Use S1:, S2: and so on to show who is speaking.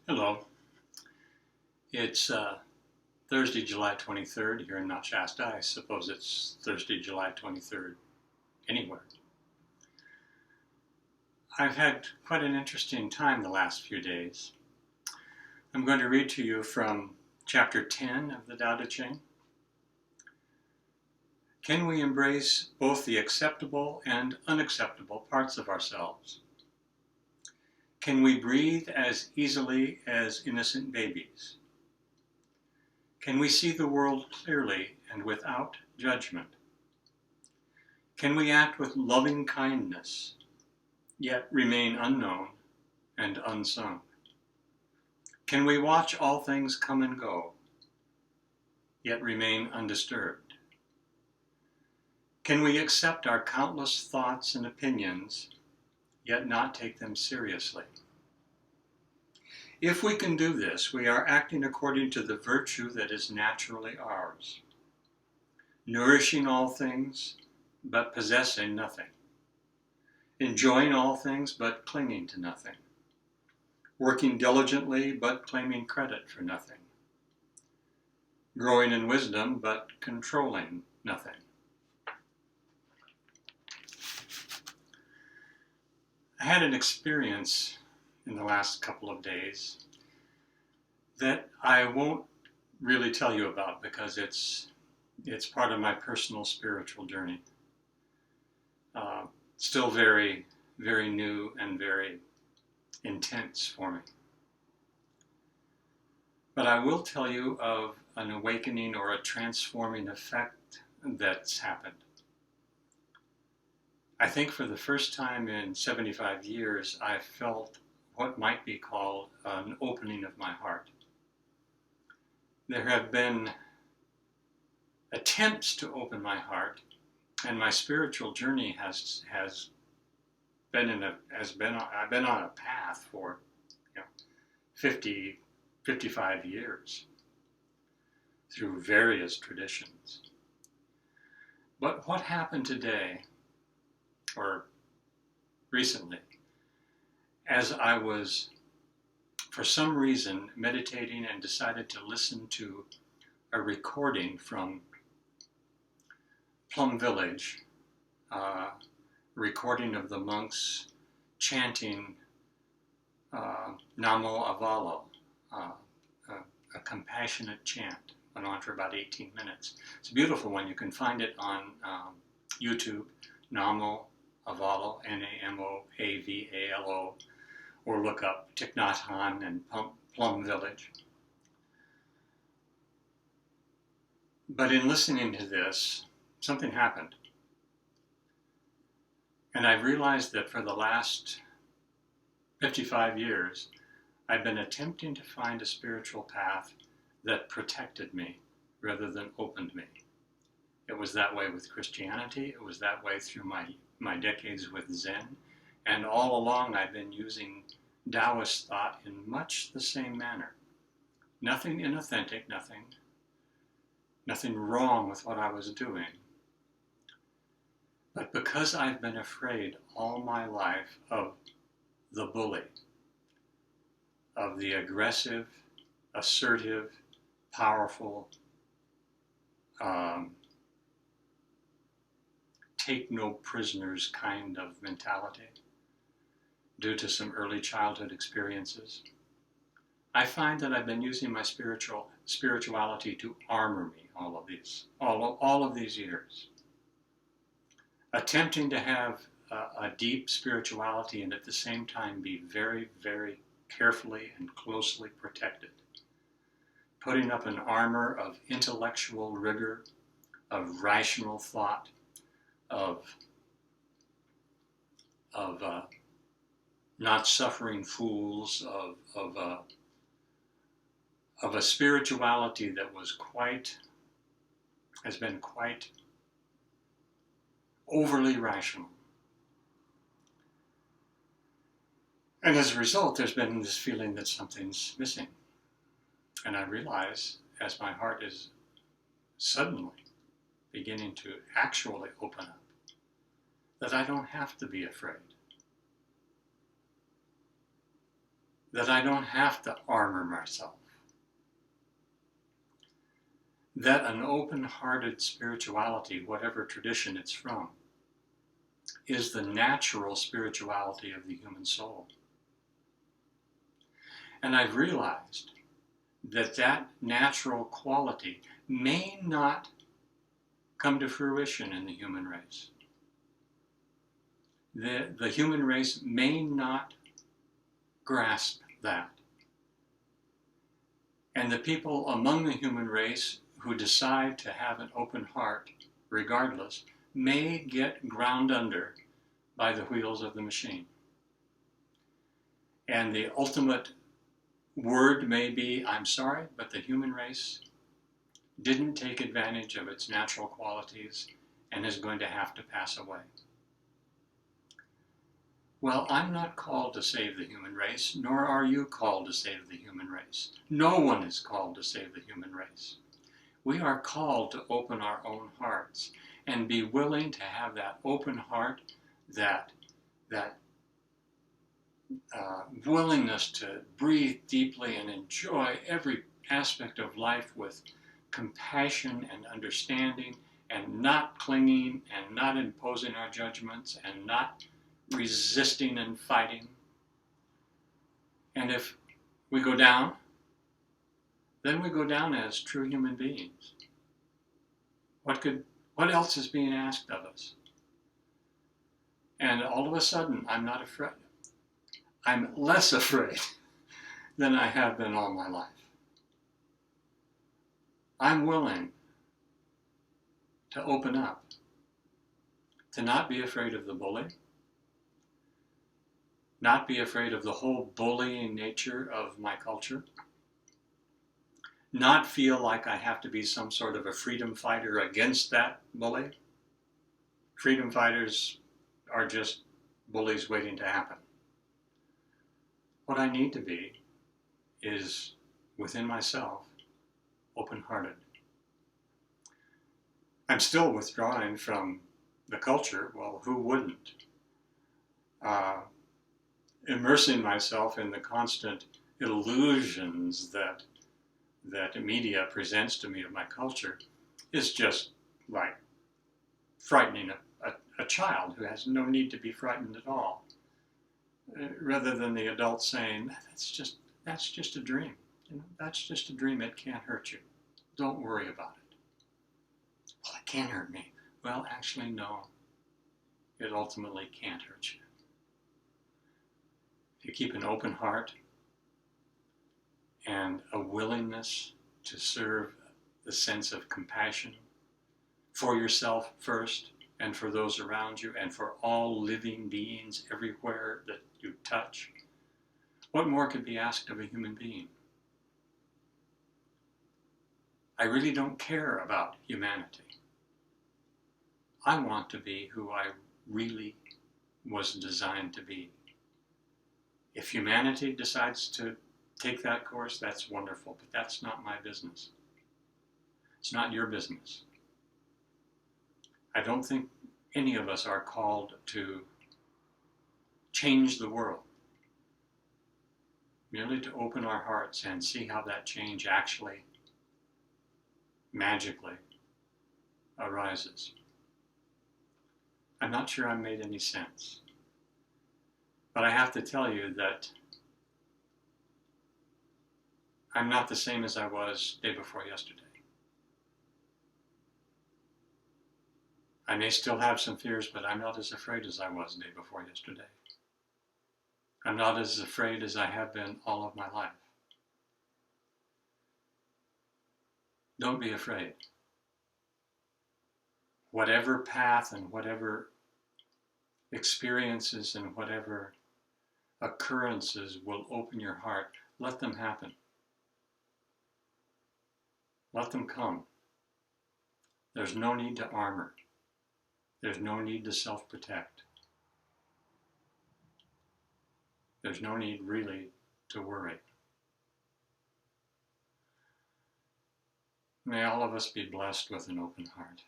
S1: Hello. It's Thursday, July 23rd here in Mount Shasta. I suppose it's Thursday, July 23rd anywhere. I've had quite an interesting time the last few days. I'm going to read to you from chapter 10 of the Tao Chapter. Can we embrace both the acceptable and unacceptable parts of ourselves? Can we breathe as easily as innocent babies? Can we see the world clearly and without judgment? Can we act with loving kindness, yet remain unknown and unsung? Can we watch all things come and go, yet remain undisturbed? Can we accept our countless thoughts and opinions, yet not take them seriously? If we can do this, we are acting according to the virtue that is naturally ours, nourishing all things, but possessing nothing, enjoying all things, but clinging to nothing, working diligently, but claiming credit for nothing, growing in wisdom, but controlling nothing. I had an experience in the last couple of days that I won't really tell you about because it's part of my personal spiritual journey. Still very, very new and very intense for me. But I will tell you of an awakening or a transforming effect that's happened. I think for the first time in 75 years, I felt what might be called an opening of my heart. There have been attempts to open my heart, and my spiritual journey I've been on a path for 55 years through various traditions. But what happened today, or recently, as I was, for some reason, meditating and decided to listen to a recording from Plum Village, recording of the monks chanting Namo Avalo, a compassionate chant, went on for about 18 minutes. It's a beautiful one. You can find it on YouTube, Namo Avalo, Namoavalo, or look up Thich Nhat Hanh and Plum Village. But in listening to this, something happened. And I realized that for the last 55 years, I've been attempting to find a spiritual path that protected me rather than opened me. It was that way with Christianity. It was that way through my decades with Zen. And all along I've been using Taoist thought in much the same manner. Nothing inauthentic, nothing wrong with what I was doing. But because I've been afraid all my life of the bully, of the aggressive, assertive, powerful, take no prisoners kind of mentality, due to some early childhood experiences, I find that I've been using my spirituality to armor me all of these years, attempting to have a deep spirituality and at the same time be very, very carefully and closely protected, putting up an armor of intellectual rigor, of rational thought, of not suffering fools, of a spirituality that has been quite overly rational. And as a result, there's been this feeling that something's missing. And I realize, as my heart is suddenly beginning to actually open up, that I don't have to be afraid. that I don't have to armor myself, that an open-hearted spirituality, whatever tradition it's from, is the natural spirituality of the human soul. And I've realized that that natural quality may not come to fruition in the human race. The human race may not grasp that. And the people among the human race who decide to have an open heart, regardless, may get ground under by the wheels of the machine. And the ultimate word may be, I'm sorry, but the human race didn't take advantage of its natural qualities and is going to have to pass away. Well, I'm not called to save the human race, nor are you called to save the human race. No one is called to save the human race. We are called to open our own hearts and be willing to have that open heart, that willingness to breathe deeply and enjoy every aspect of life with compassion and understanding, and not clinging and not imposing our judgments and not resisting and fighting. And if we go down, then we go down as true human beings. What else is being asked of us? And all of a sudden, I'm not afraid. I'm less afraid than I have been all my life. I'm willing to open up, to not be afraid of the bully, not be afraid of the whole bullying nature of my culture, not feel like I have to be some sort of a freedom fighter against that bully. Freedom fighters are just bullies waiting to happen. What I need to be is, within myself, open-hearted. I'm still withdrawing from the culture. Well, who wouldn't? Immersing myself in the constant illusions that the media presents to me of my culture is just like frightening a child who has no need to be frightened at all. Rather than the adult saying, that's just a dream. You know, that's just a dream, it can't hurt you. Don't worry about it. Well, it can hurt me. Well, actually, no. It ultimately can't hurt you. If you keep an open heart and a willingness to serve the sense of compassion for yourself first, and for those around you, and for all living beings everywhere that you touch, what more could be asked of a human being? I really don't care about humanity. I want to be who I really was designed to be. If humanity decides to take that course, that's wonderful, but that's not my business. It's not your business. I don't think any of us are called to change the world. Merely to open our hearts and see how that change actually, magically, arises. I'm not sure I made any sense. But I have to tell you that I'm not the same as I was day before yesterday. I may still have some fears, but I'm not as afraid as I was the day before yesterday. I'm not as afraid as I have been all of my life. Don't be afraid. Whatever path and whatever experiences and whatever occurrences will open your heart, let them happen. Let them come. There's no need to armor. There's no need to self-protect. There's no need really to worry. May all of us be blessed with an open heart.